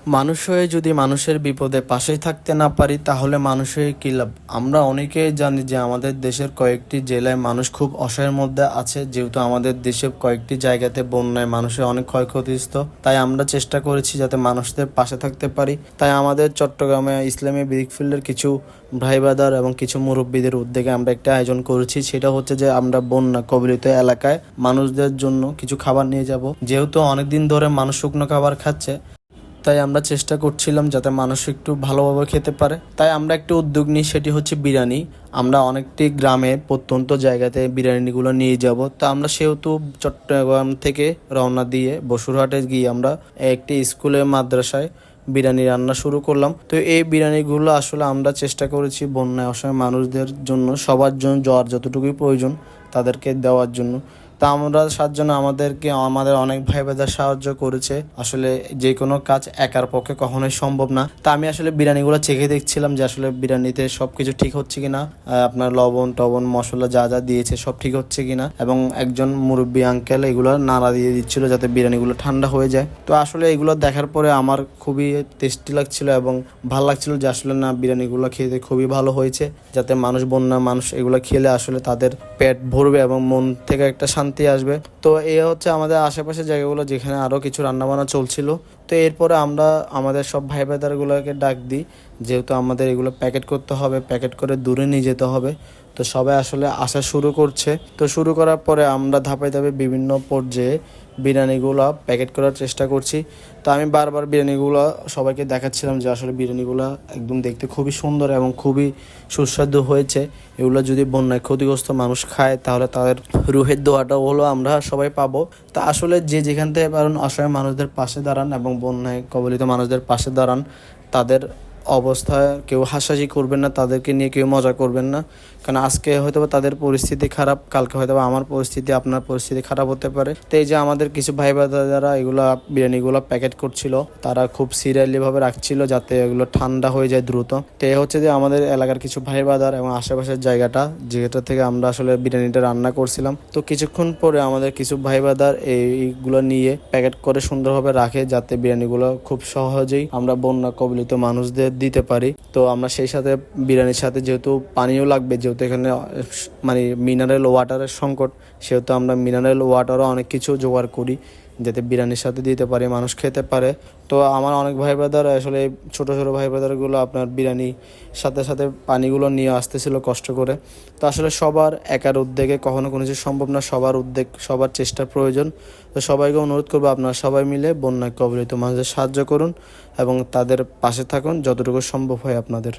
মানুষ হয়ে যদি মানুষের বিপদে পাশে থাকতে না পারি তাহলে মানুষ হয়ে কী লাভ। আমরা অনেকেই জানি যে আমাদের দেশের কয়েকটি জেলায় মানুষ খুব অসহায়ের মধ্যে আছে, যেহেতু আমাদের দেশের কয়েকটি জায়গাতে বন্যায় মানুষের অনেক ক্ষয়ক্ষতিগ্রস্ত। তাই আমরা চেষ্টা করেছি যাতে মানুষদের পাশে থাকতে পারি। তাই আমাদের চট্টগ্রামে ইসলামী ব্রিকফিল্ডের কিছু ভাই ব্রাদার এবং কিছু মুরব্বীদের উদ্যোগে আমরা একটা আয়োজন করেছি। সেটা হচ্ছে যে আমরা বন্যা কবলিত এলাকায় মানুষদের জন্য কিছু খাবার নিয়ে যাব। যেহেতু অনেকদিন ধরে মানুষ শুকনো খাবার খাচ্ছে, তাই আমরা চেষ্টা করছিলাম যাতে মানুষ একটু ভালোভাবে খেতে পারে। তাই আমরা একটা উদ্যোগ নিই, সেটি হচ্ছে বিরিয়ানি। আমরা অনেকটি গ্রামে প্রত্যন্ত জায়গাতে বিরিয়ানিগুলো নিয়ে যাব। তো আমরা সেহেতু চট্টগ্রাম থেকে রওনা দিয়ে বসুরহাটে গিয়ে আমরা একটি স্কুলে মাদ্রাসায় বিরিয়ানি রান্না শুরু করলাম। তো এই বিরিয়ানিগুলো আসলে আমরা চেষ্টা করেছি বন্যায় অসহায় মানুষদের জন্য, সবার জন্য যার যতটুকুই প্রয়োজন তাদেরকে দেওয়ার জন্য। তা আমরা সাতজন আমাদের অনেক ভাই বোনেরা সাহায্য করেছে। আসলে যে কোনো কাজ একার পক্ষে কখনোই সম্ভব না। তা আমি আসলে বিরিয়ানিগুলো চেখে দেখছিলাম যে আসলে বিরিয়ানিতে সবকিছু ঠিক হচ্ছে কিনা, আপনার লবণ টবণ মশলা যা যা দিয়েছে সব ঠিক হচ্ছে কিনা, এবং একজন মুরব্বী আঙ্কেল এগুলো নাড়া দিয়ে দিচ্ছিল যাতে বিরিয়ানিগুলো ঠান্ডা হয়ে যায়। তো আসলে এগুলো দেখার পরে আমার খুবই টেস্টি লাগছিল এবং ভালো লাগছিল যে আসলে না, বিরিয়ানিগুলো খেতে খুবই ভালো হয়েছে। যাতে মানুষ এগুলো খেলে আসলে তাদের পেট ভরবে এবং মন থেকে একটা শান্তি আসবে। তো এই হচ্ছে আমাদের আশেপাশের জায়গাগুলো যেখানে আরও কিছু রান্নাবান্না চলছিল। তো এরপরে আমরা আমাদের সব ভাই ব্রাদারগুলোকে ডাক দিই, যেহেতু আমাদের এগুলো প্যাকেট করতে হবে, প্যাকেট করে দূরে নিয়ে যেতে হবে। তো সবাই আসলে আসা শুরু করছে। তো শুরু করার পরে আমরা ধাপে ধাপে বিভিন্ন পর্যায়ে বিরিয়ানিগুলো প্যাকেট করার চেষ্টা করছি। তো আমি বারবার বিরিয়ানিগুলো সবাইকে দেখাচ্ছিলাম যে আসলে বিরিয়ানিগুলো একদম দেখতে খুবই সুন্দর এবং খুবই সুস্বাদু হয়েছে। এগুলো যদি বন্যায় ক্ষতিগ্রস্ত মানুষ খায় তাহলে তাদের রুহের দোয়াটাও হলো আমরা সবাই পাবো। তা আসলে যে যেখান থেকে পারেন অসহায় মানুষদের পাশে দাঁড়ান এবং বন্যায় কবলিত মানুষদের পাশে দাঁড়ান। তাদের অবস্থায় কেউ হাসাহাসি করবেন না, তাদেরকে নিয়ে কেউ মজা করবেন না। কারণ আজকে হয়তো তাদের পরিস্থিতি খারাপ, কালকে হয়তো আমার পরিস্থিতি আপনার পরিস্থিতি খারাপ হতে পারে। তো এই যে আমাদের কিছু ভাই যারা এগুলা বিরিয়ানিগুলো প্যাকেট করছিল, তারা খুব সিরিয়াসলিভাবে রাখছিল যাতে এগুলো ঠান্ডা হয়ে যায় দ্রুত। তো এই হচ্ছে যে আমাদের এলাকার কিছু ভাই ব্রাদার এবং আশেপাশের যেটা থেকে আমরা আসলে বিরিয়ানিটা রান্না করছিলাম। তো কিছুক্ষণ পরে আমাদের কিছু ভাই ব্রাদার এইগুলো নিয়ে প্যাকেট করে সুন্দরভাবে রাখে যাতে বিরিয়ানিগুলো খুব সহজেই আমরা বন্যা কবলিত মানুষদের দিতে পারি। তো আমরা সেই সাথে বিরিয়ানির সাথে যেহেতু পানিও লাগবে, যেহেতু এখানে মানে মিনারেল ওয়াটারের সংকট, সেহেতু আমরা মিনারেল ওয়াটারও অনেক কিছু জোগাড় করি যাতে বিরিয়ানির সাথে দিতে পারে, মানুষ খেতে পারে। তো আমার অনেক ভাই ব্রাদার আসলে ছোটো ছোটো ভাই ব্রাদারগুলো আপনার বিরিয়ানির সাথে সাথে পানিগুলো নিয়ে আসতেছিল কষ্ট করে। তো আসলে সবার একার উদ্যোগে কখনো কোনো কিছু সম্ভব না, সবার উদ্যোগ সবার চেষ্টার প্রয়োজন। তো সবাইকে অনুরোধ করবো আপনারা সবাই মিলে বন্যায় কবলিত মানুষদের সাহায্য করুন এবং তাদের পাশে থাকুন যতটুকু সম্ভব হয় আপনাদের।